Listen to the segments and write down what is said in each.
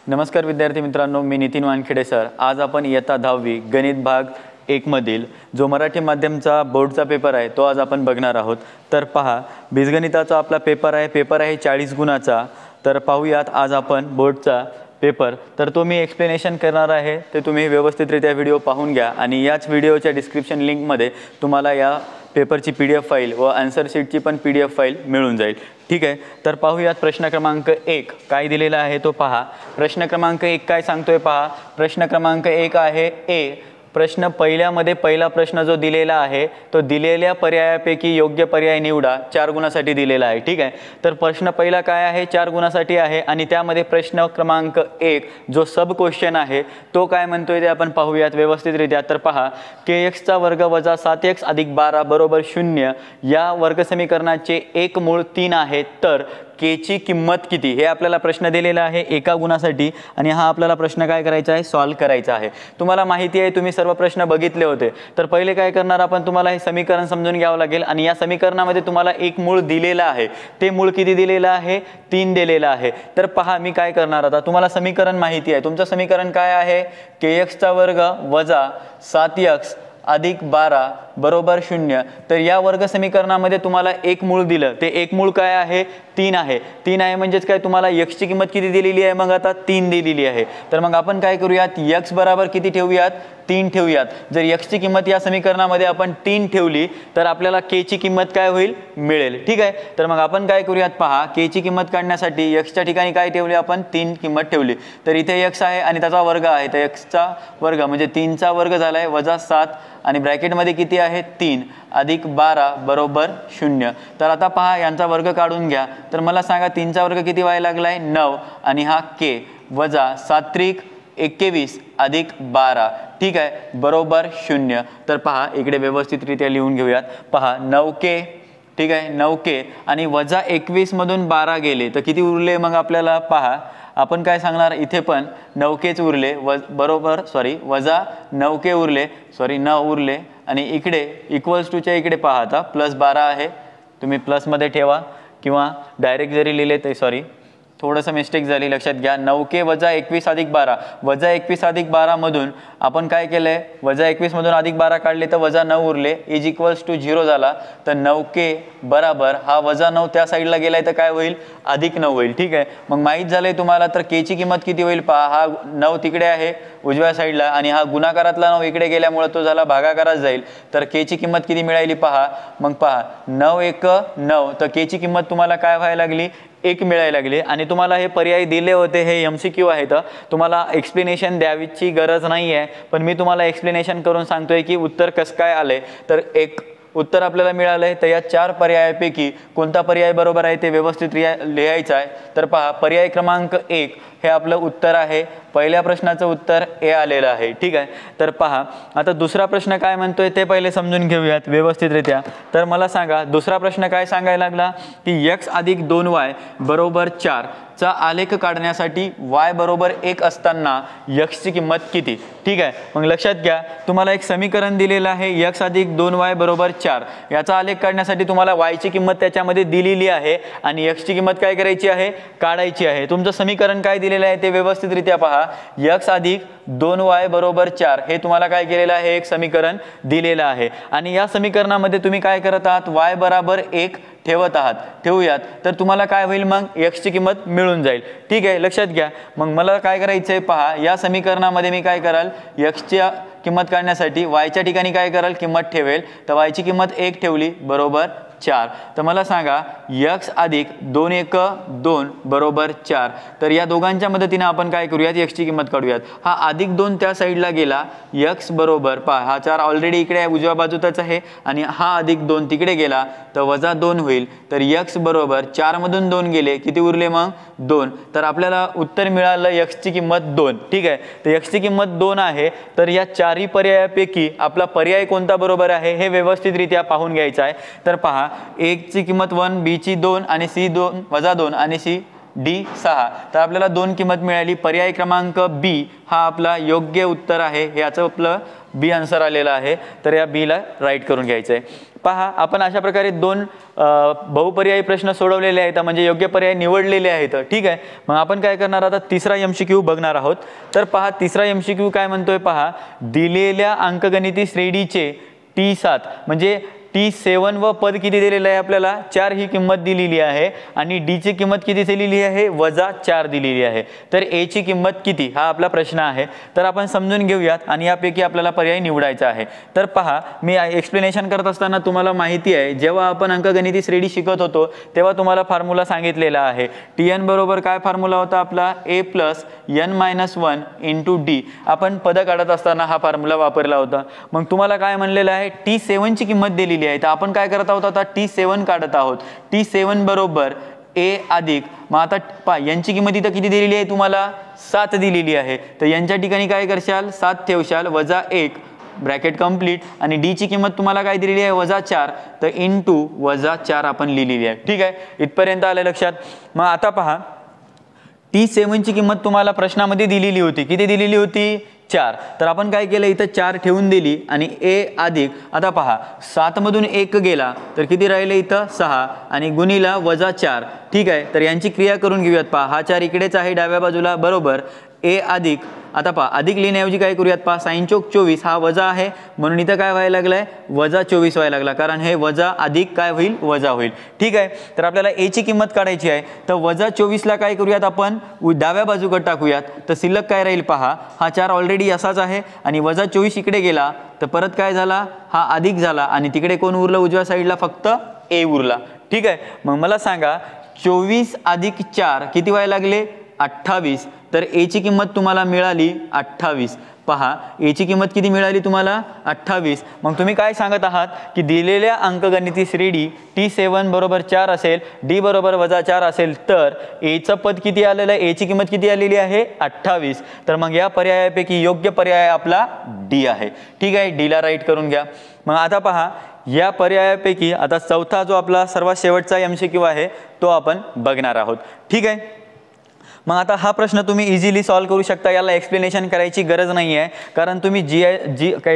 नमस्कार विद्यार्थी मित्रांनो, मी नितीन वानखेडे सर। आज आपण इयत्ता 10वी गणित भाग 1 मधील जो मराठी माध्यमचा बोर्डचा पेपर आहे तो आज आपण बघणार आहोत। तर पहा, बीजगणिताचा आपला पेपर आहे 40 गुणाचा। तर पाहूयात आज आपण बोर्डचा पेपर। तर तो मी एक्सप्लेनेशन करणार आहे, ते तुम्ही व्यवस्थितरित्या व्हिडिओ पाहून घ्या आणि याच व्हिडिओच्या डिस्क्रिप्शन लिंकमध्ये तुम्हाला या पेपरची PDF फाईल व आन्सर शीटची पण PDF फाईल मिळून जाईल। ठीक आहे, तर पाहूयात प्रश्न क्रमांक 1 काय दिलेला आहे तो पहा। प्रश्न क्रमांक 1 काय सांगतोय पहा। प्रश्न क्रमांक 1 आहे ए। प्रश्न पहिल्यामध्ये पहिला प्रश्न जो दिलेला आहे तो दिलेल्या पर्यायापैकी योग्य पर्याय निवडा 4 गुणासाठी दिलेला आहे। ठीक आहे, तर प्रश्न पहिला काय आहे, 4 गुणासाठी आहे आणि त्यामध्ये प्रश्न क्रमांक 1 जो सब क्वेश्चन आहे तो काय म्हणतोय ते आपण पाहूयात व्यवस्थितरित्या। तर पहा, kx चा वर्ग वजा 7x अधिक 12 बरोबर 0 या वर्ग समीकरणाचे एक मूळ 3 आहे। तर k ची किंमत किती, हे आपल्याला प्रश्न दिलेला आहे एका गुणासाठी आणि हा आपल्याला प्रश्न काय करायचा आहे, सॉल्व करायचा आहे। तुम्हाला माहिती आहे, तुम्ही सर्व प्रश्न बघितले होते। तर पहिले काय करणार आपण, तुम्हाला हे समीकरण समजून घ्यावं लागेल आणि या समीकरणामध्ये तुम्हाला एक मूळ दिलेला आहे, ते मूळ किती दिलेलं आहे, 3 दिलेलं आहे। तर पहा, मी काय करणार, आता तुम्हाला समीकरण माहिती आहे, तुमचं समीकरण काय आहे, kx चा वर्ग वजा 7x अधिक 12 बरोबर 0। तर या वर्ग समीकरणामध्ये तुम्हाला एक मूळ दिलं, ते एक मूळ काय आहे, 3 आहे। 3 आहे म्हणजेच काय, तुम्हाला x ची किंमत किती दिलेली आहे, मग आता 3 दिलेली आहे। तर मग आपण काय करूयात, x बरोबर किती ठेवूयात, 3 ठेवूयात। जर x ची किंमत या समीकरणामध्ये आपण 3 ठेवली तर आपल्याला k ची किंमत काय होईल, मिळेल। ठीक आहे, तर मग आपण काय करूयात पहा, k ची किंमत काढण्यासाठी x च्या ठिकाणी काय ठेवली, आपण 3 किंमत ठेवली। तर इथे x आहे आणि त्याचा वर्ग आहे, तर x चा वर्ग म्हणजे 3 चा वर्ग झालाय वजा 7 आणि ब्रॅकेटमध्ये किती आहे, 3 अधिक 12 बरोबर 0। तर आता पहा, यांचा वर्ग काढून घ्या। तर मला सांगा 3 चा वर्ग किती व्हायला लागलाय, 9 आणि हा k वजा 7 त्रिक 21 अधिक 12, ठीक आहे, बरोबर 0। तर पहा, इकडे व्यवस्थितरित्या लिहून घेऊयात। पहा 9k, ठीक आहे, 9k आणि वजा 21 मधून 12 गेले तर किती उरले, मग आपल्याला पहा आपण काय सांगणार, इथे पण 9kच उरले, वजा 9k उरले, 9 उरले आणि इकडे इक्वल्स टूच्या इकडे पहा, आता प्लस 12 आहे, तुम्ही प्लसमध्ये ठेवा किंवा डायरेक्ट जरी लिहिले ते थोडंसं मिस्टेक झाली, लक्षात घ्या। 9k वजा 21 अधिक 12, वजा 21 अधिक 12 मधून आपण काय केलंय, वजा 21 मधून अधिक 12 काढले तर वजा 9 उरले, इज इक्वल्स टू 0 झाला। तर 9k बराबर हा वजा 9 त्या साईडला गेलाय तर काय होईल, अधिक 9 होईल। ठीक आहे, मग माहीत झालंय तुम्हाला, तर k ची किंमत किती होईल पहा, हा 9 तिकडे आहे उजव्या साईडला आणि हा गुणाकारातला 9 इकडे गेल्यामुळे तो झाला भागाकारात जाईल। तर k ची किंमत किती मिळाली पहा, मग पहा 9 1 9, तर k ची किंमत तुम्हाला काय व्हायला लागली, 1 मिळायला लागली। आणि तुम्हाला हे पर्याय दिले होते, हे MCQ आहे, तर तुम्हाला एक्सप्लेनेशन द्यावीची गरज नाही आहे, पण मी तुम्हाला एक्सप्लेनेशन करून सांगतोय की उत्तर कसं काय आलंय। तर एक उत्तर आपल्याला मिळालंय, तर या 4 पर्यायापैकी कोणता पर्याय बरोबर आहे ते व्यवस्थित लिहायचं आहे। तर पहा, पर्याय क्रमांक 1 हे आपलं उत्तर आहे, पहिल्या प्रश्नाचं उत्तर ए आलेलं आहे। ठीक आहे, तर पहा आता दुसरा प्रश्न काय म्हणतोय ते पहिले समजून घेऊयात व्यवस्थितरित्या। तर मला सांगा, दुसरा प्रश्न काय सांगायला लागला की x अधिक 2y बरोबर 4 चा आलेख काढण्यासाठी y बरोबर 1 असताना x ची किंमत किती। ठीक आहे, मग लक्षात घ्या, तुम्हाला एक समीकरण दिलेलं आहे x अधिक 2y बरोबर 4, याचा आलेख काढण्यासाठी तुम्हाला y ची किंमत त्याच्यामध्ये दिलेली आहे आणि x ची किंमत काय करायची आहे, काढायची आहे। तुमचं समीकरण काय दिलेलं आहे ते व्यवस्थितरित्या पहा, x अधिक 2y बरोबर 4 हे तुम्हाला काय केलेलं आहे, एक समीकरण दिलेलं आहे आणि या समीकरणामध्ये तुम्ही काय करत आहात, y बरोबर 1 ठेवत आहात, ठेवूयात, तर तुम्हाला काय होईल, मग x ची किंमत मिळून जाईल। ठीक आहे, लक्षात घ्या, मग मला काय करायचंय पहा, या समीकरणामध्ये मी काय कराल, x ची किंमत काढण्यासाठी y च्या ठिकाणी काय कराल, किंमत ठेवेल, तर y ची किंमत 1 ठेवली बरोबर 4। तर मला सांगा x अधिक 2 1 2 बरोबर 4, तर या दोघांच्या मदतीने आपण काय करूयात, x ची किंमत काढूयात। हा अधिक 2 त्या साईडला गेला, x बरोबर पहा हा 4 ऑलरेडी इकडे उजव्या बाजूतच आहे आणि हा अधिक 2 तिकडे गेला तर वजा 2 होईल। तर x बरोबर 4 मधून 2 गेले, किती उरले मग 2, तर आपल्याला उत्तर मिळालं x ची किंमत 2। ठीक आहे, तर x ची किंमत 2 आहे। तर या 4ही पर्यायापैकी आपला पर्याय कोणता बरोबर आहे हे व्यवस्थितरित्या पाहून घ्यायचं आहे। तर पहा, a ची किंमत 1, b ची 2 आणि c 2 वजा 2 आणि c d 6, तर आपल्याला 2 किंमत मिळाली। पर्याय क्रमांक बी हा आपला योग्य उत्तर आहे, याचं आपलं बी आन्सर आलेला आहे, तर या बीला राईट करून घ्यायचं आहे। पहा, आपण अशा प्रकारे दोन बहुपर्यायी प्रश्न सोडवलेले आहेत, म्हणजे योग्य पर्याय निवडलेले आहेत। ठीक आहे, मग आपण काय करणार आता तिसरा MCQ बघणार आहोत। तर पहा, तिसरा MCQ काय म्हणतोय पहा, दिलेल्या अंकगणिती श्रेणीचे T7 म्हणजे T7 व पद किती दिलेलं आहे आपल्याला 4 ही किंमत दिलेली आहे आणि D ची किंमत किती दिलेली आहे -4 दिलेली आहे। तर A ची किंमत किती हा आपला प्रश्न आहे। तर आपण समजून घेऊयात आणि यापैकी आपल्याला पर्याय निवडायचा आहे। तर पहा, मी एक्सप्लेनेशन करत असताना तुम्हाला माहिती आहे, जेव्हा आपण अंकगणिती श्रेणी शिकत होतो तेव्हा तुम्हाला फॉर्म्युला सांगितलेला आहे। Tn बरोबर काय फॉर्म्युला होता आपला A + n-1 × D। आपण पद काढत असताना हा फॉर्म्युला वापरला होता। मग तुम्हाला काय म्हणलेलं आहे, T7 ची किंमत दिलेली आहे, तर आपण काय करत आहोत आता T7 काढत आहोत। T7 बरोबर A अधिक, मग आता पहा यांची किंमत इथं किती दिलेली आहे तुम्हाला 7 दिलेली आहे, तर यांच्या ठिकाणी काय करशाल 7 ठेवशाल -1 ब्रॅकेट कंप्लीट आणि D ची किंमत तुम्हाला काय दिलेली आहे -4, तर इंटू -4 आपण लिहिलेली आहे। ठीक आहे, इथपर्यंत आलं लक्षात। मग आता पहा, T7 ची किंमत तुम्हाला प्रश्नामध्ये दिलेली होती, किती दिलेली होती 4, तर आपण काय केलं इथं 4 ठेवून दिली आणि A अधिक, आता पहा 7 मधून 1 गेला तर किती राहिले इथं 6 आणि गुणिला -4। ठीक आहे, तर यांची क्रिया करून घेऊयात। पहा, हा 4 इकडेच आहे डाव्या बाजूला बरोबर A अधिक, आता पहा अधिक लिहिण्याऐवजी काय करूयात, पहा sin चौक 24 हा वजा आहे म्हणून इथं काय व्हायला लागलाय -24 व्हायला लागला, कारण हे वजा अधिक काय होईल वजा होईल। ठीक आहे, तर आपल्याला A ची किंमत काढायची आहे, तर -24 ला काय करूयात आपण डाव्या बाजूकडे टाकूयात, तर शिल्लक काय राहील पहा, हा 4 ऑलरेडी असाच आहे आणि -24 इकडे गेला तर परत काय झाला हा अधिक झाला आणि तिकडे कोण उरलं उजव्या साईडला फक्त A उरला। ठीक आहे, मग मला सांगा 24 अधिक 4 किती व्हायला लागले 28, तर A ची किंमत तुम्हाला मिळाली 28। पहा, A ची किंमत किती मिळाली तुम्हाला 28। मग तुम्ही काय सांगत आहात की दिलेल्या अंकगणिती श्रेणी T7 बरोबर 4 असेल, D बरोबर -4 असेल, तर A चं पद किती आलेलं आहे, A ची किंमत किती आलेली आहे 28। तर मग या पर्यायापैकी योग्य पर्याय आपला D आहे। ठीक आहे, D ला राईट करून घ्या। मग आता पहा, या पर्यायापैकी आता चौथा जो आपला सर्वात शेवटचा MCQ आहे तो आपण बघणार आहोत। ठीक आहे, मग आता हा प्रश्न तुम्ही इझिली सॉल्व्ह करू शकता, याला एक्सप्लेनेशन करायची गरज नाही आहे, कारण तुम्ही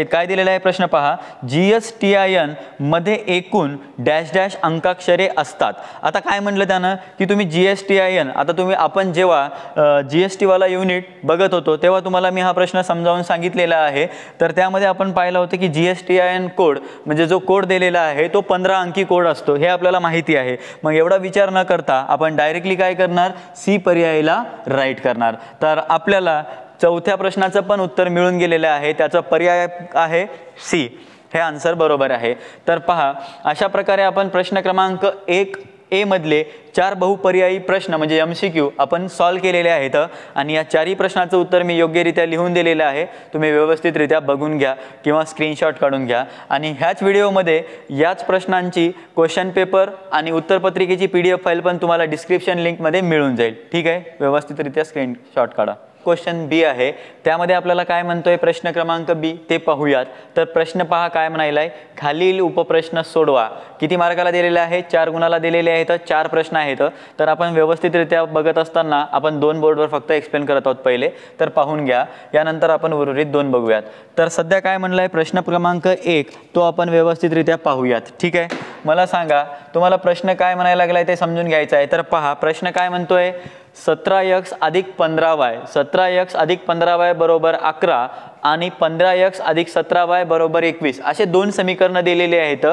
काय दिलेला आहे प्रश्न पहा, GSTIN मध्ये एकूण डॅश डॅश अंकाक्षरे असतात। आता काय म्हटलं त्यानं की तुम्ही GSTIN, आता तुम्ही आपण जेव्हा GST वाला युनिट बघत होतो तेव्हा तुम्हाला मी हा प्रश्न समजावून सांगितलेला आहे, तर त्यामध्ये आपण पाहिलं होतं की GSTIN कोड म्हणजे जो कोड दिलेला आहे तो 15 अंकी कोड असतो, हे आपल्याला माहिती आहे। मग एवढा विचार न करता आपण डायरेक्टली काय करणार, C पर्यायला राईट करणार। तर आपल्याला चौथ्या प्रश्नाचं पण उत्तर मिळून गेलेलं आहे, त्याचा पर्याय आहे C, हे आन्सर बरोबर आहे। तर पहा, अशा प्रकारे आपण प्रश्न क्रमांक 1A मधले 4 बहुपर्यायी प्रश्न म्हणजे MCQ आपण सॉल्व्ह केलेले आहेत आणि या 4ही प्रश्नाचं उत्तर मी योग्यरित्या लिहून दिलेलं आहे। तुम्ही व्यवस्थितरित्या बघून घ्या किंवा स्क्रीनशॉट काढून घ्या आणि ह्याच व्हिडिओमध्ये याच प्रश्नांची क्वेश्चन पेपर आणि उत्तरपत्रिकेची PDF फाईल पण तुम्हाला डिस्क्रिप्शन लिंकमध्ये मिळून जाईल। ठीक आहे, व्यवस्थितरित्या स्क्रीनशॉट काढा। क्वेश्चन बी आहे, त्यामध्ये आपल्याला काय म्हणतोय प्रश्न क्रमांक बी ते पाहूयात। तर प्रश्न पहा काय म्हणायलाय, खालील उपप्रश्न सोडवा। किती मार्काला दिलेले आहे, 4 गुणाला दिलेले आहेत, 4 प्रश्न आहेत। तर आपण व्यवस्थितरित्या बघत असताना आपण 2 बोर्डवर फक्त एक्सप्लेन करत आहोत पहिले, तर पाहून घ्या, यानंतर आपण उर्वरित 2 बघूयात। तर सध्या काय म्हणलाय प्रश्न क्रमांक 1 तो आपण व्यवस्थितरित्या पाहूयात। ठीक आहे, मला सांगा तुम्हाला प्रश्न काय म्हणायला लागलाय ते समजून घ्यायचं आहे। तर पहा, प्रश्न काय म्हणतोय, 17x अधिक 15y, 17x अधिक 15y बरोबर 11 आणि 15x अधिक 17y बरोबर 21 असे 2 समीकरण दिलेले आहेत।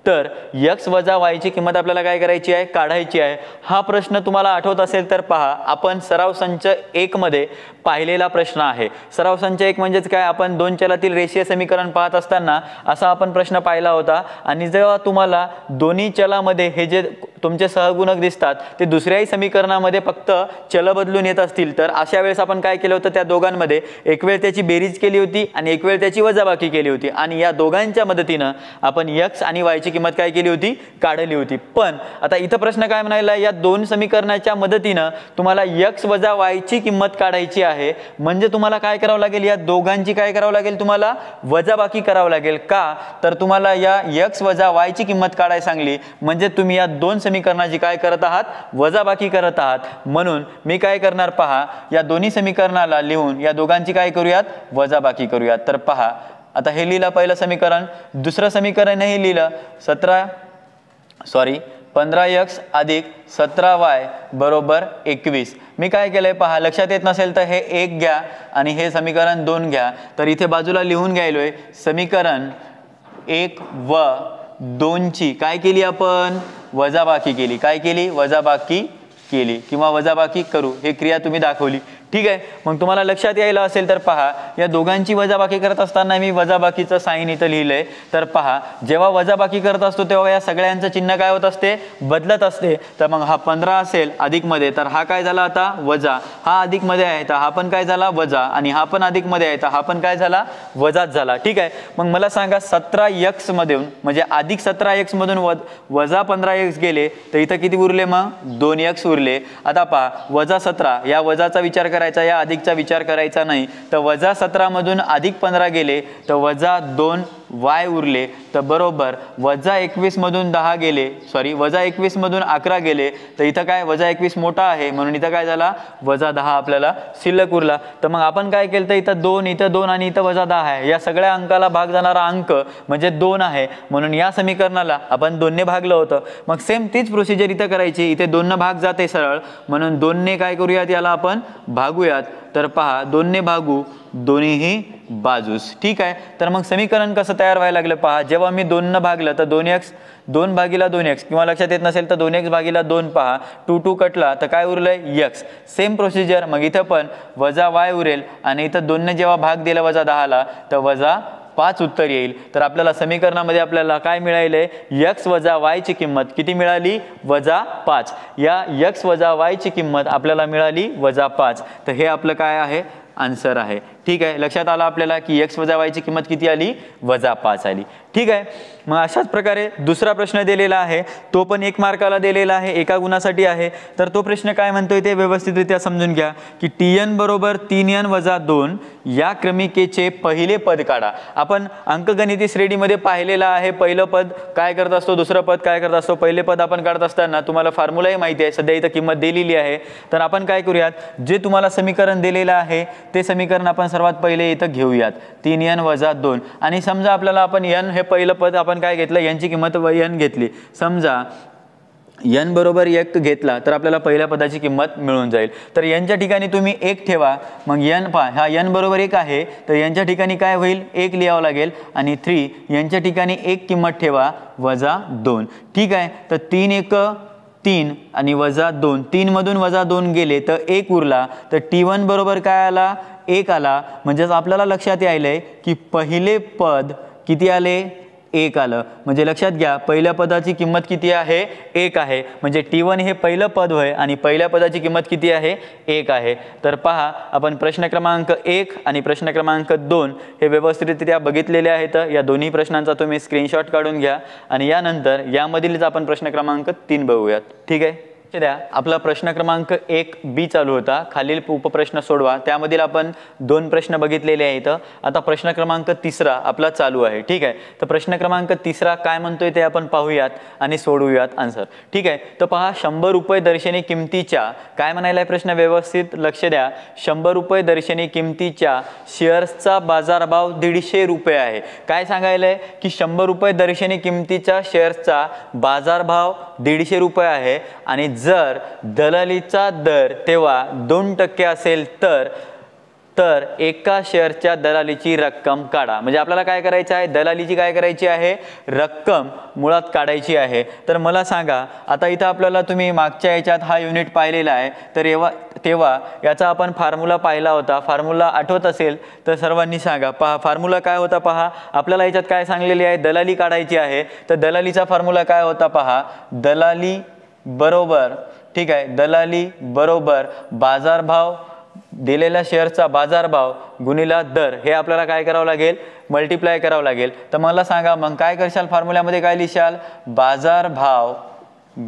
तर x वजा y ची किंमत आपल्याला काय करायची आहे, काढायची आहे। हा प्रश्न तुम्हाला आठवत असेल तर पहा, आपण सराव संच 1 मध्ये पाहिलेला प्रश्न आहे। सराव संच 1 म्हणजेच काय, आपण 2 चलातील रेषीय समीकरण पाहत असताना असा आपण प्रश्न पाहिला होता आणि जेव्हा तुम्हाला दोन्ही चलामध्ये हे जे तुमचे सहगुणक दिसतात ते दुसऱ्याही समीकरणामध्ये फक्त चल बदलून येत असतील, तर अशा वेळेस आपण काय केलं होतं, त्या दोघांमध्ये एक वेळ त्याची बेरीज केली होती आणि एक वेळ त्याची वजाबाकी केली होती आणि या दोघांच्या मदतीनं आपण x आणि y ची किंमत काय केली होती, काढली होती। पण आता इथं प्रश्न काय म्हणायला, या 2 समीकरणाच्या मदतीनं तुम्हाला x वजा y ची किंमत काढायची आहे, म्हणजे तुम्हाला काय करावं लागेल, या दोघांची काय करावं लागेल, तुम्हाला वजाबाकी करावं लागेल। का तर तुम्हाला या x वजा y ची किंमत काढायला सांगली, म्हणजे तुम्ही या 2 समीकरणाची काय करत आहात, वजाबाकी करत आहात। म्हणून मी काय करणार पहा, या दोन्ही समीकरणाला लिहून या दोघांची काय करूयात, वजाबाकी करूयात। तर पहा आता हे लिहिलं पहिलं समीकरण, दुसरं समीकरण हे लिहिलं 15x अधिक 17y बरोबर 21. मी काय केलंय पहा, लक्षात येत नसेल तर हे 1 घ्या आणि हे समीकरण 2 घ्या. तर इथे बाजूला लिहून घ्यायलोय समीकरण 1 व 2 ची काय केली आपण, वजाबाकी केली. काय केली, वजाबाकी केली किंवा वजाबाकी करू, हे क्रिया तुम्ही दाखवली. ठीक आहे, मग तुम्हाला लक्षात यायला असेल तर पहा, या दोघांची वजाबाकी करत असताना मी वजाबाकीचं साइन इथं लिहिलंय. तर पहा, जेव्हा वजाबाकी करत असतो तेव्हा या सगळ्यांचं चिन्ह काय होत असते, बदलत असते. तर मग हा 15 असेल अधिक मध्ये, तर हा काय झाला आता वजा, हा अधिक मध्ये आहे तर हा पण काय झाला वजा, आणि हा पण अधिक मध्ये आहे तर हा पण काय झाला वजाच झाला. ठीक आहे, मग मला सांगा 17x मधून म्हणजे अधिक 17x मधून वजा 15x गेले तर इथं किती उरले, मग 2x उरले. आता पहा, वजा 17 या वजाचा विचार करायचा, या अधिकचा विचार करायचा नाही. तर वजा 17 मधून अधिक 15 गेले तर वजा 2y उरले. तर बरोबर वजा 21 मधून 10 गेले, वजा 21 मधून 11 गेले तर इथं काय वजा 21 मोठा आहे म्हणून इथं काय झाला वजा 10 आपल्याला शिल्लक उरला. तर मग आपण काय केलं तर इथं 2 आणि इथं वजा 10 आहे. या सगळ्या अंकाला भाग जाणारा अंक म्हणजे 2 आहे म्हणून या समीकरणाला आपण 2 ने भागलं होतं. मग सेम तीच प्रोसिजर इथं करायची. इथे 2 ने भाग जाते सरळ म्हणून 2 ने काय करूयात, याला आपण भागूयात. तर पहा 2 ने भागू दोन्हीही बाजूस. ठीक आहे, तर मग समीकरण कसं तयार व्हायला लागलं पहा, जेव्हा मी 2 ने भागलं तर 2x 2 भागिला 2x किंवा लक्षात येत नसेल तर 2x भागिला 2 पहा 2 कटला तर काय उरलंय x. सेम प्रोसिजर मग इथं पण वजा y उरेल आणि इथं 2 ने जेव्हा भाग दिला वजा 10 ला तर वजा 5 उत्तर येईल. तर आपल्याला समीकरणामध्ये आपल्याला काय मिळाले, x वजा y ची किंमत किती मिळाली, वजा 5. या x वजा y ची किंमत आपल्याला मिळाली वजा 5. तर हे आपलं काय आहे, आन्सर आहे. ठीक आहे, लक्षात आलं आपल्याला की x वजा y ची किंमत किती आली, वजा 5 आली. ठीक आहे, मग अशाच प्रकारे दुसरा प्रश्न दिलेला आहे, तो पण 1 मार्काला दिलेला आहे, एका गुणासाठी आहे. तर तो प्रश्न काय म्हणतोय ते व्यवस्थितरित्या समजून घ्या की tn बरोबर 3n वजा 2 या क्रमिकेचे पहिले पद काढा. आपण अंकगणिती श्रेणीमध्ये पाहिलेला आहे, पहिलं पद काय करत असतो, दुसरं पद काय करत असतो. पहिले पद आपण काढत असताना तुम्हाला फॉर्म्युलाही माहिती आहे, सध्या इथं किंमत दिलेली आहे. तर आपण काय करूयात, जे तुम्हाला समीकरण दिलेलं आहे ते समीकरण आपण सर्वात पहिले इथं घेऊयात, 3n वजा 2. आणि समजा आपल्याला आपण n हे पहिलं पद आपण काय घेतलं, n ची किंमत n घेतली. समजा n बरोबर 1 घेतला तर आपल्याला पहिल्या पदाची किंमत मिळून जाईल. तर n च्या ठिकाणी तुम्ही 1 ठेवा. मग n पहा, हा n बरोबर 1 आहे तर n च्या ठिकाणी काय होईल, 1 लिहावं लागेल. आणि 3 n च्या ठिकाणी 1 किंमत ठेवा वजा 2. ठीक आहे, तर 3 1 3 आणि वजा 2, 3 मधून वजा 2 गेले तर 1 उरला. तर t1 बरोबर काय आला, 1 आला. म्हणजेच आपल्याला लक्षात यायलंय की पहिले पद किती आले, 1 आलं. म्हणजे लक्षात घ्या, पहिल्या पदाची किंमत किती आहे, 1 आहे. म्हणजे t1 हे पहिलं पद होय आणि पहिल्या पदाची किंमत किती आहे, 1 आहे. तर पहा, आपण प्रश्न क्रमांक 1 आणि प्रश्न क्रमांक 2 हे व्यवस्थितरित्या बघितलेले आहेत. या दोन्ही प्रश्नांचा तुम्ही स्क्रीनशॉट काढून घ्या आणि यानंतर यामधीलच आपण प्रश्न क्रमांक 3 बघूयात. ठीक आहे, द्या आपला प्रश्न क्रमांक 1b चालू होता, खालील उपप्रश्न सोडवा. त्यामधील आपण 2 प्रश्न बघितलेले आहेत. आता प्रश्न क्रमांक 3 आपला चालू आहे. ठीक आहे, तर प्रश्न क्रमांक 3 काय म्हणतोय ते आपण पाहूयात आणि सोडवूयात आन्सर. ठीक आहे, तर पहा, 100 रुपये दर्शनी किमतीच्या काय म्हणायलाय प्रश्न, व्यवस्थित लक्ष द्या. 100 रुपये दर्शनी किमतीच्या शेअर्सचा बाजारभाव 150 रुपये आहे. काय सांगायलंय की 100 रुपये दर्शनी किमतीच्या शेअर्सचा बाजारभाव 150 रुपये आहे आणि जर दलालीचा दर तेव्हा 2% असेल तर एका शेअरच्या दलालीची रक्कम काढा. म्हणजे आपल्याला काय करायचं आहे, दलालीची काय करायची आहे, रक्कम मुळात काढायची आहे. तर मला सांगा, आता इथं आपल्याला तुम्ही मागच्या याच्यात हा युनिट पाहिलेला आहे तर तेव्हा याचा आपण फॉर्म्युला पाहिला होता. फॉर्म्युला आठवत असेल तर सर्वांनी सांगा. पहा, फॉर्म्युला काय होता पहा, आपल्याला याच्यात काय सांगलेली आहे, दलाली काढायची आहे. तर दलालीचा फॉर्म्युला काय होता पहा, दलाली बरोबर, ठीक आहे, दलाली बरोबर बाजारभाव, दिलेल्या शेअरचा बाजारभाव गुणिला दर, हे आपल्याला काय करावं लागेल, मल्टिप्लाय करावं लागेल. तर मला सांगा मग काय करशाल, फॉर्म्युल्यामध्ये काय लिहिशाल, बाजारभाव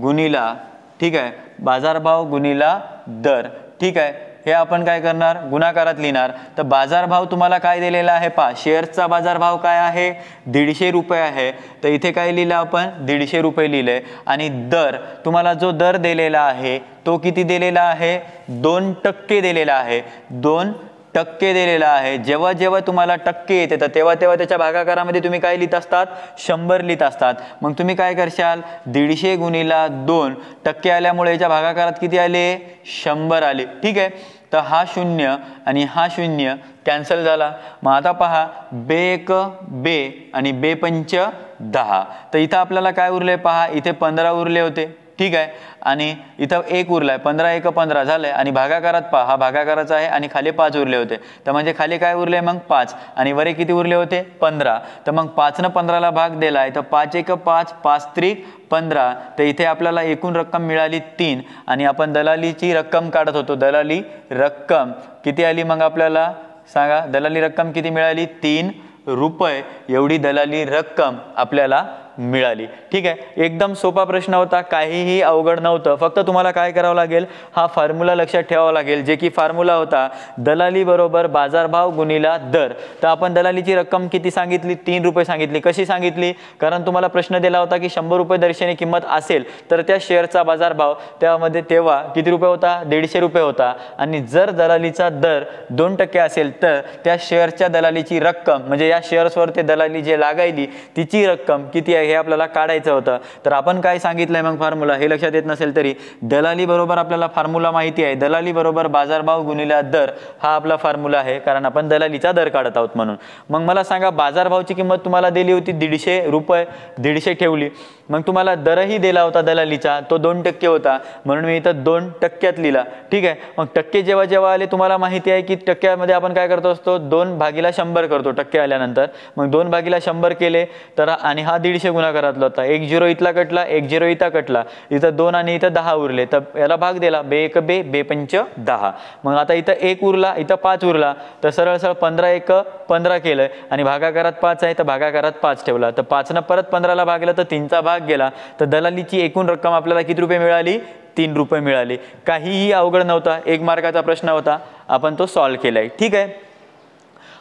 गुणिला, ठीक आहे, बाजारभाव गुणिला दर. ठीक आहे, हे आपण काय करणार, गुणाकारात लिहिणार. तर बाजारभाव तुम्हाला काय दिलेला आहे पहा, शेअर्सचा बाजारभाव काय आहे, 150 रुपये आहे. तर इथे काय लिहिलं आपण, 150 रुपये लिहिले. आणि दर तुम्हाला जो दर दिलेला आहे तो किती दिलेला आहे, 2% दिलेला आहे, 2%. टक्के दिलेला आहे. जेव्हा जेव्हा तुम्हाला टक्के येते तर तेव्हा तेव्हा त्याच्या भागाकारामध्ये तुम्ही काय लिहित असतात, 100 लिहित असतात. मग तुम्ही काय करशाल, 150 गुणिला 2 टक्के आल्यामुळे याच्या भागाकारात किती आले, 100 आले. ठीक आहे, तर हा 0 आणि हा 0 कॅन्सल झाला. मग आता पहा, बे 1 बे आणि बे 5 10. तर इथं आपल्याला काय उरले पहा, इथे 15 उरले होते. ठीक आहे, आणि इथं 1 उरलाय, 15 1 15 झालंय. आणि भागाकारात पहा, हा भागाकाराचा आहे आणि खाली 5 उरले होते. तर म्हणजे खाली काय उरले मग 5 आणि वरे किती उरले होते 15. तर मग 5 न 15ला भाग दिलाय, तर 5 1 5 5 त्रिक 15. तर इथे आपल्याला एकूण रक्कम मिळाली 3 आणि आपण दलालीची रक्कम काढत होतो. दलाली रक्कम किती आली मग आपल्याला सांगा, दलाली रक्कम किती मिळाली, 3 रुपये एवढी दलाली रक्कम आपल्याला मिळाली. ठीक आहे, एकदम सोपा प्रश्न होता, काहीही अवघड नव्हतं. फक्त तुम्हाला काय करावं लागेल, हा फॉर्म्युला लक्षात ठेवावा लागेल, जे की फॉर्म्युला होता दलाली बरोबर बाजारभाव गुणिला दर. तर आपण दलालीची रक्कम किती सांगितली, 3 रुपये सांगितली. कशी सांगितली, कारण तुम्हाला प्रश्न दिला होता की 100 रुपये दर्शनी किंमत असेल तर त्या शेअरचा बाजारभाव त्यामध्ये तेव्हा किती रुपये होता, 150 रुपये होता. आणि जर दलालीचा दर 2% असेल तर त्या शेअरच्या दलालीची रक्कम म्हणजे या शेअर्सवर ते दलाली जे लागायली तिची रक्कम किती आहे हे आपल्याला काढायचं होतं. तर आपण काय सांगितलंय मग फॉर्म्युला, हे लक्षात येत नसेल तरी दलाली बरोबर आपल्याला फॉर्म्युला माहिती आहे, दलाली बरोबर बाजारभाव गुणिला दर हा आपला फॉर्म्युला आहे, कारण आपण दलालीचा दर काढत आहोत म्हणून. मग मला सांगा, बाजारभावची किंमत तुम्हाला दिली होती 150 रुपये, 150 ठेवली. मग तुम्हाला दरही दिला होता दलालीचा, तो 2% होता, म्हणून मी इथं 2% लिहिला. ठीक आहे, मग टक्के जेव्हा जेव्हा आले तुम्हाला माहिती आहे की टक्क्यामध्ये आपण काय करतो असतो, 2/100 करतो टक्के आल्यानंतर. मग 2/100 केले तर, आणि हा 150 गुणाकारातला होता, 1 0 इथला कटला, 1 0 इथं कटला, इथं 2 आणि इथं 10 उरले, तर याला भाग दिला, बे 1 बे बे 5 10. मग आता इथं 1 उरला, इथं 5 उरला, तर सरळ सरळ 15 1 15 केलंय आणि भागाकारात 5 आहे तर भागाकारात 5 ठेवला. तर 5 न परत 15ला भागलं तर 3चा भाग गेला. तर दलालीची एकूण रक्कम आपल्याला किती रुपये मिळाली, 3 रुपये मिळाली. काहीही अवघड नव्हता, 1 मार्काचा प्रश्न होता, आपण तो सॉल्व्ह केलाय. ठीक आहे,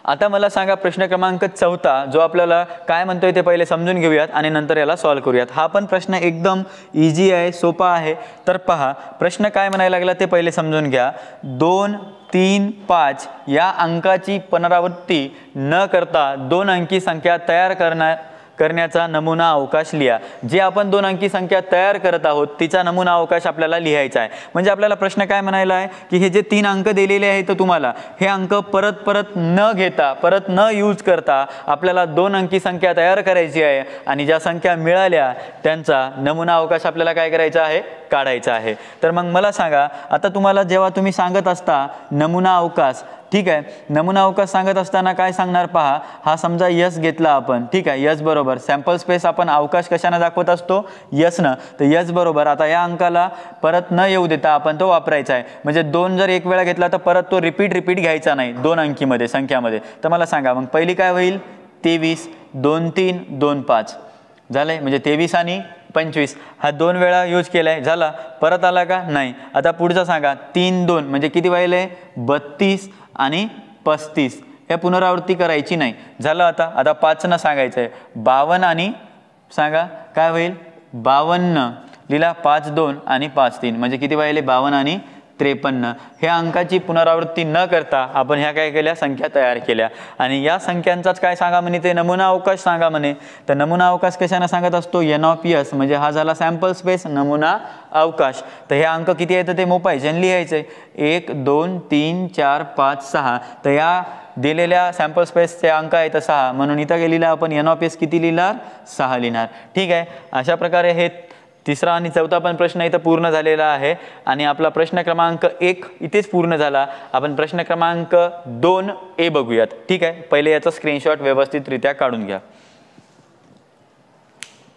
आता मला सांगा प्रश्न क्रमांक 4 जो आपल्याला काय म्हणतोय ते पहिले समजून घेऊयात आणि नंतर याला सॉल्व्ह करूयात. हा पण प्रश्न एकदम इझी आहे, सोपा आहे. तर पहा प्रश्न काय म्हणायला लागला ते पहिले समजून घ्या. 2 3 5 या अंकाची पुनरावृत्ती न करता 2 अंकी संख्या तयार करण्याचा नमुना अवकाश लिहा. जे आपण 2 अंकी संख्या तयार करत आहोत तिचा नमुना अवकाश आपल्याला लिहायचा आहे. म्हणजे आपल्याला प्रश्न काय म्हणायला आहे की हे जे 3 अंक दिलेले आहेत तुम्हाला, हे अंक परत परत न घेता, परत न यूज करता आपल्याला 2 अंकी संख्या तयार करायची आहे आणि ज्या संख्या मिळाल्या त्यांचा नमुना अवकाश आपल्याला काय करायचा आहे, काढायचा आहे. तर मग मला सांगा, आता तुम्हाला जेव्हा तुम्ही सांगत असता नमुना अवकाश, ठीक आहे, नमुना अवकाश सांगत असताना काय सांगणार पहा, हा समजा यस घेतला आपण. ठीक आहे, यस बरोबर सॅम्पल स्पेस आपण अवकाश कशाने दाखवत असतो, यसनं. तर यस बरोबर आता या अंकाला परत न येऊ देता आपण तो वापरायचा आहे. म्हणजे 2 जर एक वेळा घेतला तर परत तो रिपीट घ्यायचा नाही 2 अंकीमध्ये संख्यामध्ये. तर मला सांगा मग पहिली काय होईल, 23 2 3 2 5 झालंय. म्हणजे 23 आणि 25 हा 2 वेळा यूज केलाय, झाला. परत आला का, नाही. आता पुढचा सांगा, 3 2 म्हणजे किती व्हायले, 32 आणि 35. हे पुनरावृत्ती करायची नाही, झालं. आता 5 न सांगायचं आहे, 52 आणि सांगा काय होईल, 52 लिहिला, 5 2 आणि 5 3 म्हणजे किती व्हायले, 52 आणि 53. ह्या अंकाची पुनरावृत्ती न करता आपण ह्या काय केल्या, संख्या तयार केल्या. आणि या संख्यांचाच काय सांगा म्हणे, ते नमुना अवकाश सांगा म्हणे. तर नमुना अवकाश कशाने सांगत असतो, NOPS. म्हणजे हा झाला सॅम्पल स्पेस नमुना अवकाश. तर हे अंक किती आहेत ते मोपायचे आणि लिहायचे, 1 2 3 4 5 6. तर या दिलेल्या सॅम्पल स्पेसचे अंक आहेत 6, म्हणून इथं गेलेला आपण NOPS किती लिहिणार, 6 लिहिणार. ठीक आहे, अशा प्रकारे हे 3रा आणि 4था पण प्रश्न इथं पूर्ण झालेला आहे आणि आपला प्रश्न क्रमांक 1 इथेच पूर्ण झाला. आपण प्रश्न क्रमांक 2A बघूयात. ठीक आहे, पहिले याचा स्क्रीनशॉट व्यवस्थितरित्या काढून घ्या.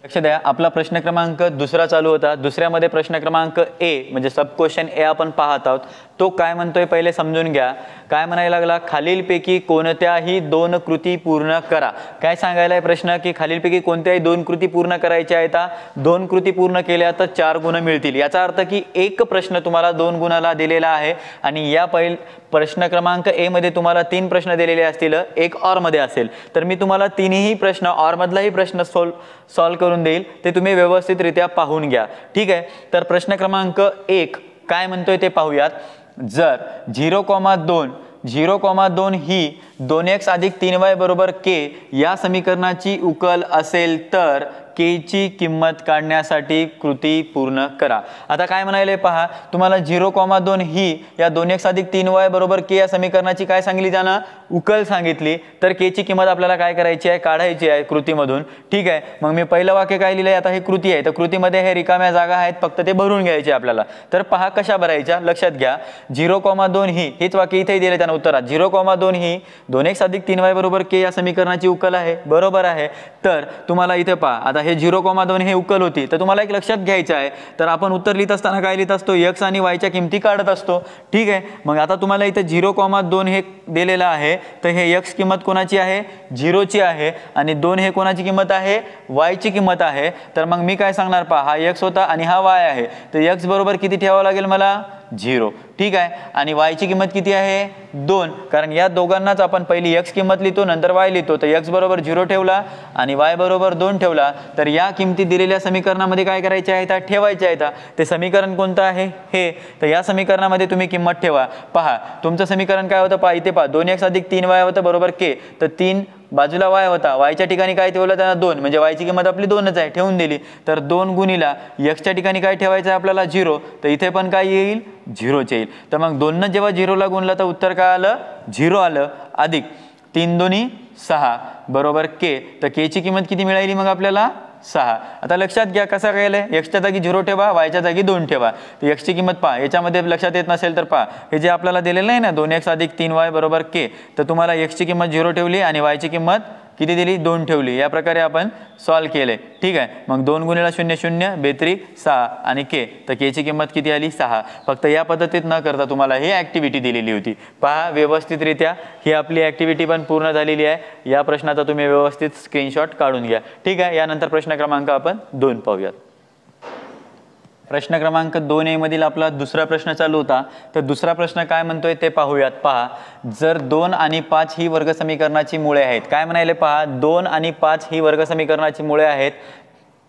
लक्ष द्या, आपला प्रश्न क्रमांक 2 चालू होता. दुसऱ्यामध्ये प्रश्न क्रमांक A म्हणजे सब क्वेश्चन A आपण पाहत आहोत. तो काय म्हणतोय पहिले समजून घ्या. काय म्हणायला लागला, खालीलपैकी कोणत्याही 2 कृती पूर्ण करा. काय सांगायलाय प्रश्न की खालीलपैकी कोणत्याही 2 कृती पूर्ण करायच्या आहेत. 2 कृती पूर्ण केल्या तर 4 गुण मिळतील. याचा अर्थ की एक प्रश्न तुम्हाला 2 गुणाला दिलेला आहे आणि या प्रश्न क्रमांक A मध्ये तुम्हाला 3 प्रश्न दिलेले असतील, एक ऑर मध्ये असेल. तर मी तुम्हाला 3ही प्रश्न ऑर मधलाही प्रश्न सॉल्व करून देईल, ते तुम्ही व्यवस्थितरित्या पाहून घ्या. ठीक आहे, तर प्रश्न क्रमांक 1 काय म्हणतोय ते पाहूयात. जर 0,2 0,2 ही 2x अधिक 3y बरोबर k या समीकरणाची उकल असेल तर k ची किंमत काढण्यासाठी कृती पूर्ण करा। आता काय म्हणाले पहा, तुम्हाला 0,2 ही या 2x अधिक 3y बरोबर k या समीकरणाची काय सांगितली त्यानं उकल सांगितली, तर k ची किंमत आपल्याला काय करायची आहे, काढायची आहे कृतीमधून। ठीक आहे, मग मी पहिलं वाक्य काय लिहिलंय, आता हे कृती आहे तर कृतीमध्ये हे रिकाम्या जागा आहेत, फक्त ते भरून घ्यायचे आपल्याला। तर पहा कशा भरायच्या, लक्षात घ्या 0,2 ही हेच वाक्य इथे दिले त्यानं उत्तरात, 0,2 ही 2x अधिक 3y बरोबर k या समीकरणाची उकल आहे, बरोबर आहे। तर तुम्हाला इथे पहा, आता हे 0,2 हे उकल होती, तर तुम्हाला एक लक्षात घ्यायचं आहे, तर आपण उत्तर लिहित असताना काय लिहित असतो, x आणि y च्या किमती काढत असतो। ठीक आहे, मग आता तुम्हाला इथे 0,2 हे दिलेलं आहे, तर हे x किंमत कोणाची आहे, 0 ची आहे, आणि 2 हे कोणाची किंमत आहे, y ची किंमत आहे। तर मग मी काय सांगणार पहा, हा x होता आणि हा y आहे, तर x बरोबर किती ठेवावं लागेल मला, 0। ठीक आहे, आणि y ची किंमत किती आहे, 2, कारण या दोघांनाच आपण पहिली x किंमत लिहितो नंतर y लिहितो, तर x बरोबर 0 ठेवला आणि y बरोबर 2 ठेवला, तर या किमती दिलेल्या समीकरणामध्ये काय करायच्या आहेत, ठेवायच्या आहेत। ते समीकरण कोणतं आहे, हे, तर या समीकरणामध्ये तुम्ही किंमत ठेवा। पहा तुमचं समीकरण काय होतं, पहा इथे पहा 2x अधिक 3y होतं बरोबर k, तर 3 बाजूला y होता, y च्या ठिकाणी काय ठेवलं त्यांना 2, म्हणजे y ची किंमत आपली 2च आहे, ठेवून दिली। तर 2 गुणिला x च्या ठिकाणी काय ठेवायचं आहे आपल्याला 0, तर इथे पण काय येईल, 0च येईल। तर मग 2 न जेव्हा 0 ला गुणला तर उत्तर काय आलं, 0 आलं, अधिक 3 दोन्ही 6 बरोबर k, तर k ची किंमत किती मिळाली मग आपल्याला, 6। आता लक्षात घ्या कसं केलंय, x च्या जागी 0 ठेवा, y च्या जागी 2 ठेवा, तर x ची किंमत पहा, याच्यामध्ये लक्षात येत नसेल तर पहा, हे जे आपल्याला दिलेलं आहे ना 2x अधिक 3y बरोबर k, तर तुम्हाला x ची किंमत 0 ठेवली आणि y ची किंमत किती दिली, 2 ठेवली, या प्रकारे आपण सॉल्व केले। ठीक आहे, मग 2 गुणिला 0 0 बेत्रिक 6 आणि k, तर k ची किंमत किती आली, 6। फक्त या पद्धतीत न करता तुम्हाला ही ॲक्टिव्हिटी दिलेली होती, पहा व्यवस्थितरित्या ही आपली ॲक्टिव्हिटी पण पूर्ण झालेली आहे। या प्रश्नाचा तुम्ही व्यवस्थित स्क्रीनशॉट काढून घ्या। ठीक आहे, यानंतर प्रश्न क्रमांक आपण 2 पाहूयात। प्रश्न क्रमांक 2A मधील आपला दुसरा प्रश्न चालू होता, तर दुसरा प्रश्न काय म्हणतोय ते पाहूयात। पहा, जर 2 आणि 5 ही वर्ग समीकरणाची मुळे आहेत, काय म्हणाले पहा, 2 आणि 5 ही वर्ग समीकरणाची मुळे आहेत,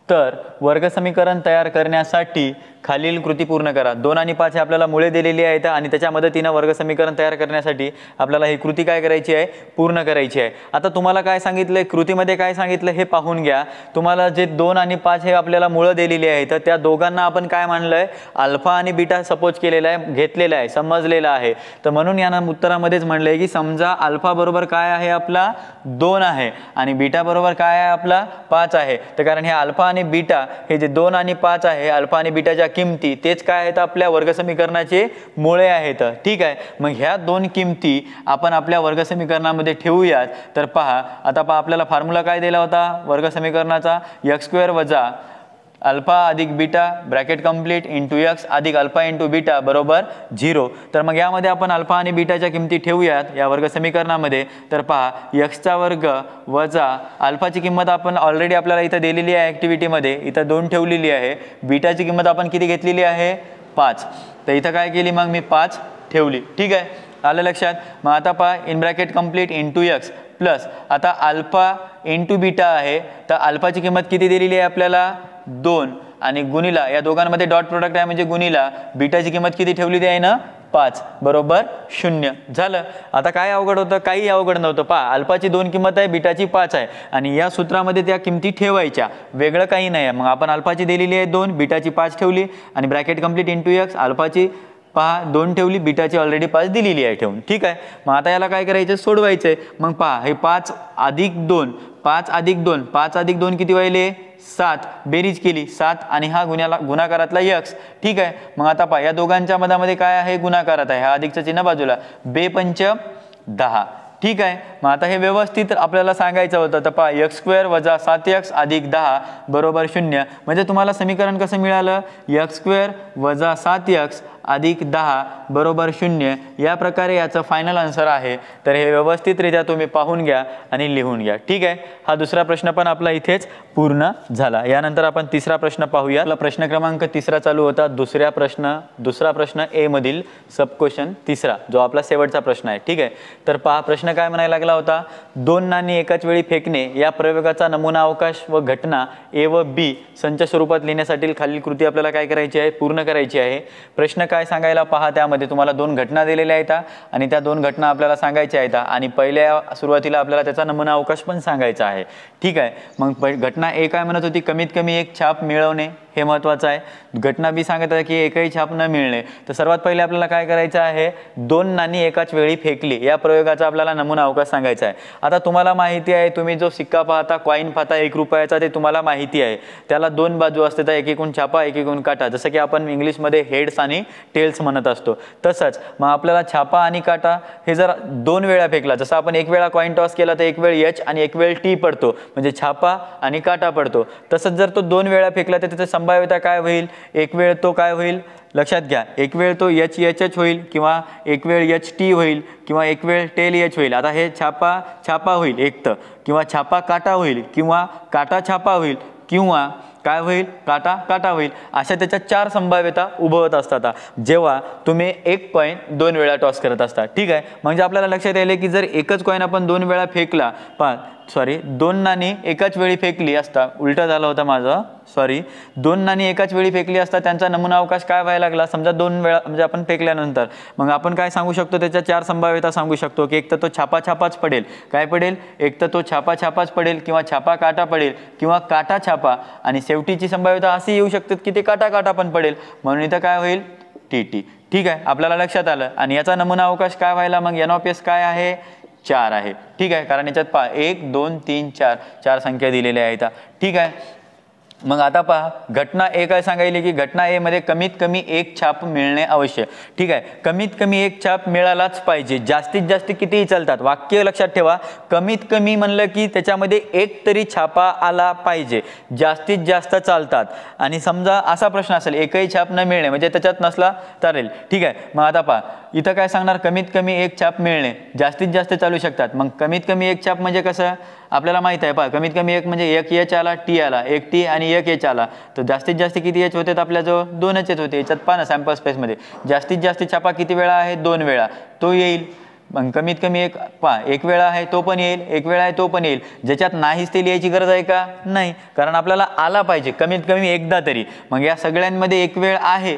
तर वर्ग समीकरण तयार करण्यासाठी खालील कृती पूर्ण करा। 2 आणि 5 हे आपल्याला मुळे दिलेली आहेत आणि त्याच्या मदतीने वर्ग समीकरण तयार करण्यासाठी आपल्याला ही कृती काय करायची आहे, पूर्ण करायची आहे। आता तुम्हाला काय सांगितलंय, कृतीमध्ये काय सांगितलं हे पाहून घ्या। तुम्हाला जे 2 आणि 5 हे आपल्याला मुळे दिलेली आहेत, तर त्या दोघांना आपण काय मानलंय, अल्फा आणि बीटा सपोज केलेला आहे, घेतलेला आहे, समजलेला आहे। तर म्हणून यानं उत्तरामध्येच म्हणलंय की समजा अल्फा बरोबर काय आहे आपला 2 आहे आणि बीटा बरोबर काय आहे आपला 5 आहे। तर कारण हे अल्फा आणि बीटा हे जे 2 आणि 5 आहे, अल्फा आणि बीटाच्या किमती तेच काय आहेत, आपल्या वर्ग समीकरणाचे मुळे आहेत। ठीक आहे, मग ह्या दोन किमती आपण आपल्या वर्ग समीकरणामध्ये ठेवूयात। तर पहा, आता पहा आपल्याला फॉर्म्युला काय दिला होता वर्ग समीकरणाचा, x² वजा अल्फा अधिक beta bracket complete into x अधिक अल्फा इंटू बीटा बरोबर 0। तर मग यामध्ये आपण अल्फा आणि बीटाच्या किमती ठेवूयात या वर्ग समीकरणामध्ये। तर पहा, x चा वर्ग वजा अल्फाची किंमत आपण ऑलरेडी आपल्याला इथं दिलेली आहे ॲक्टिव्हिटीमध्ये, इथं 2 ठेवलेली आहे, बीटाची किंमत आपण किती घेतलेली आहे, 5, तर इथं काय केली मग मी 5 ठेवली। ठीक आहे, आलं लक्षात। मग आता पहा in bracket complete into x plus आता अल्फा इंटू बीटा आहे, तर अल्फाची किंमत किती दिलेली आहे आपल्याला 2 आणि गुणिला या दोघांमध्ये डॉट प्रोडक्ट आहे म्हणजे गुणिला बीटाची किंमत किती ठेवली आहे ना 5 बरोबर 0 झालं। आता काय अवघड होतं, काही अवघड नव्हतं। पहा, अल्फाची 2 किंमत आहे, बीटाची 5 आहे आणि या सूत्रामध्ये त्या किमती ठेवायच्या, वेगळं काही नाही आहे। मग आपण अल्फाची दिलेली आहे 2, बीटाची 5 ठेवली आणि ब्रॅकेट कंप्लीट इंटू x, अल्फाची पहा 2 ठेवली, बीटाची ऑलरेडी 5 दिलेली आहे ठेवून। ठीक आहे, मग आता याला काय करायचं, सोडवायचं आहे। मग पहा हे 5 अधिक 2, 5 अधिक 2, 5 अधिक 2 किती व्हायले 7, बेरीज केली 7 आणि हा गुणाकारातला x। ठीक आहे, मग आता पहा या दोघांच्या मधामध्ये काय आहे, गुणाकारात आहे, हा अधिकचं चिन्ह बाजूला, 2 पंच 10। ठीक आहे, मग आता हे व्यवस्थित आपल्याला सांगायचं होतं। तर पहा x² वजा 7x अधिक 10 बरोबर 0, म्हणजे तुम्हाला समीकरण कसं मिळालं, x² वजा 7x अधिक 10 बरोबर 0, या प्रकारे याचं फायनल आन्सर आहे। तर हे व्यवस्थितरित्या तुम्ही पाहून घ्या आणि लिहून घ्या। ठीक आहे, हा दुसरा प्रश्न पण आपला इथेच पूर्ण झाला। यानंतर आपण तिसरा प्रश्न पाहूया। आपला प्रश्न क्रमांक 3 चालू होता, दुसरा प्रश्न ए मधील सब क्वेश्चन तिसरा, जो आपला शेवटचा प्रश्न आहे। ठीक आहे, तर पहा प्रश्न काय म्हणायला लागला होता, 2 नाणी एकाच वेळी फेकणे या प्रयोगाचा नमुना अवकाश व घटना ए व बी संच स्वरूपात लिहिण्यासाठी खालील कृती आपल्याला काय करायची आहे, पूर्ण करायची आहे। प्रश्न काय सांगायला पहा, त्यामध्ये तुम्हाला 2 घटना दिलेल्या आहेत आणि त्या 2 घटना आपल्याला सांगायच्या आहेत आणि पहिल्या सुरुवातीला आपल्याला त्याचा नमुना अवकाश पण सांगायचा आहे. ठीक आहे, मग घटना ए काय म्हणत होती, कमीत कमी एक छाप मिळवणे हे महत्त्वाचं आहे. घटना बी सांगत आहे की एकही छाप न मिळणे. तर सर्वात पहिले आपल्याला काय करायचं आहे, 2 नाणी एकाच वेळी फेकली या प्रयोगाचा आपल्याला नमुना अवकाश सांगायचा आहे. आता तुम्हाला माहिती आहे, तुम्ही जो सिक्का पाहता, कॉईन पाहता 1 रुपयाचा, ते तुम्हाला माहिती आहे त्याला 2 बाजू असते, तर एकीकडून छापा एकीकडून काटा, जसं की आपण इंग्लिशमध्ये हेड्स आणि टेल्स म्हणत असतो. तसंच मग आपल्याला छापा आणि काटा हे जर 2 वेळा फेकला, जसं आपण 1 वेळा कॉईन टॉस केला तर 1 वेळ एच आणि 1 वेळ टी पडतो, म्हणजे छापा आणि काटा पडतो. तसंच जर तो 2 वेळा फेकला तर त्याचं संभाव्यता काय होईल, 1 वेळ तो काय होईल लक्षात घ्या, 1 वेळ तो एच एच एच होईल किंवा 1 वेळ एच टी होईल किंवा 1 वेळ टेल एच होईल. आता हे छापा छापा होईल एक तर, किंवा छापा काटा होईल किंवा काटा छापा होईल किंवा काय होईल, काटा काटा होईल. अशा त्याच्या 4 संभाव्यता उभवत असतात जेव्हा तुम्ही एक कॉईन 2 वेळा टॉस करत असता. ठीक आहे, म्हणजे आपल्याला लक्षात येईल की जर एकच कॉईन आपण 2 वेळा फेकला, 2 नाणी एकाच वेळी फेकली असता, उलटा झालं होतं माझं, 2 नाणी एकाच वेळी फेकली असता, त्यांचा नमुना अवकाश काय व्हायला लागला, समजा 2 वेळा म्हणजे आपण फेकल्यानंतर मग आपण काय सांगू शकतो, त्याच्या 4 संभाव्यता सांगू शकतो की एक तर तो छापा छापाच पडेल, काय पडेल, एक तर तो छापा छापाच पडेल किंवा छापा काटा पडेल किंवा काटा छापा, आणि शेवटीची संभाव्यता अशी येऊ शकते की ते काटा काटा पण पडेल, म्हणून इथं काय होईल, टी टी. ठीक आहे, आपल्याला लक्षात आलं. आणि याचा नमुना अवकाश काय व्हायला, मग एन ऑफ एस काय आहे, 4 आहे. ठीक आहे, कारण याच्यात पहा 1 2 3 4 संख्या दिलेल्या आहेत. ठीक आहे, मग आता पहा घटना ए काय सांगायली की घटना ए मध्ये कमीत कमी एक छाप मिळणे आवश्यक. ठीक आहे, कमीत कमी एक छाप मिळालाच पाहिजे. जास्तीत जास्त कितीही चालतात, वाक्य लक्षात ठेवा, कमीत कमी म्हणलं की त्याच्यामध्ये एक तरी छापा आला पाहिजे, जास्तीत जास्त चालतात. आणि समजा असा प्रश्न असेल एकही छाप न मिळणे म्हणजे त्याच्यात नसला चालेल. ठीक आहे, मग आता पहा इथं काय सांगणार, कमीत कमी एक छाप मिळणे, जास्तीत जास्त चालू शकतात. मग कमीत कमी एक छाप म्हणजे कसं आपल्याला माहित आहे, पहा कमीत कमी एक म्हणजे 1 एच आला, टी आला, 1 टी आणि 1 एच आला, तर जास्तीत जास्त किती एच होते, आपल्याजवळ 2च एच होते. याच्यात पहा ना सॅम्पल स्पेसमध्ये जास्तीत जास्त छापा किती वेळा आहे, 2 वेळा, तो येईल. मग कमीत कमी एक पहा 1 वेळा आहे तो पण येईल, 1 वेळा आहे तो पण येईल. ज्याच्यात नाहीच ते लिहायची गरज आहे का, नाही, कारण आपल्याला आला पाहिजे कमीत कमी एकदा तरी. मग या सगळ्यांमध्ये 1 वेळ आहे,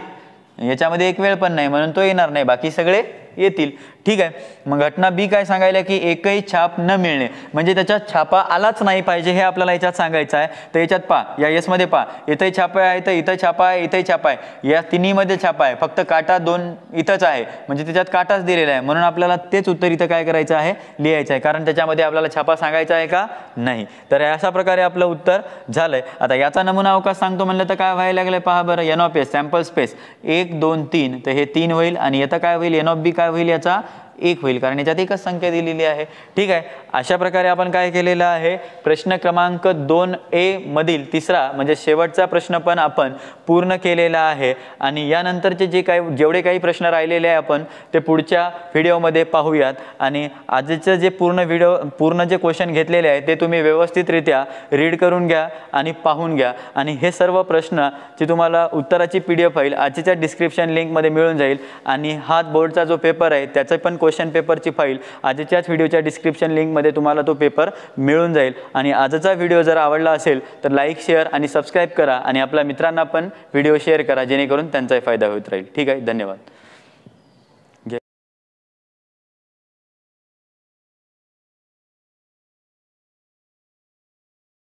याच्यामध्ये 1 वेळ पण नाही, म्हणून तो येणार नाही, बाकी सगळे येतील. ठीक आहे, मग घटना बी काय सांगायला की एकही छाप न मिळणे म्हणजे त्याच्यात छापा आलाच नाही पाहिजे, हे आपल्याला याच्यात सांगायचं आहे. तर याच्यात पहा, या एस मध्ये पहा, इथंही छापा आहे, तर इथं छापा आहे, इथंही छापा आहे, या तिन्हीमध्ये छापा आहे, फक्त काटा 2 इथंच आहे, म्हणजे त्याच्यात काटाच दिलेला आहे, म्हणून आपल्याला तेच उत्तर इथं काय करायचं आहे, लिहायचं आहे, कारण त्याच्यामध्ये आपल्याला छापा सांगायचा आहे का नाही. तर अशा प्रकारे आपलं उत्तर झालंय. आता याचा नमुना अवकाश सांगतो म्हणलं तर काय व्हायला लागलंय, पहा बरं, n of S sample space 1 2 3, तर हे 3 होईल आणि याचा काय होईल, एन ऑफ बी काय होईल, याचा 1 होईल, कारण याच्यात एकच संख्या दिलेली आहे. ठीक आहे, अशा प्रकारे आपण काय केलेलं आहे, प्रश्न क्रमांक 2A मधील तिसरा म्हणजे शेवटचा प्रश्न पण आपण पूर्ण केलेला आहे. आणि यानंतरचे जेवढे काही प्रश्न राहिलेले आहे आपण ते पुढच्या व्हिडिओमध्ये पाहूयात. आणि आजचं जे पूर्ण जे क्वेश्चन घेतलेले आहे ते तुम्ही व्यवस्थितरित्या रीड करून घ्या आणि पाहून घ्या. आणि हे सर्व प्रश्नाची तुम्हाला उत्तराची PDF फाईल आजच्या डिस्क्रिप्शन लिंकमध्ये मिळून जाईल. आणि हा बोर्डचा जो पेपर आहे त्याचं पण क्वेश्चन पेपरची फाईल आजच्याच व्हिडिओच्या डिस्क्रिप्शन लिंकमध्ये तुम्हाला तो पेपर मिळून जाईल. आणि आजचा व्हिडिओ जर आवडला असेल तर लाईक, शेअर आणि सबस्क्राईब करा आणि आपल्या मित्रांना पण व्हिडिओ शेअर करा, जेणेकरून त्यांचाही फायदा होत राहील. ठीक आहे, धन्यवाद.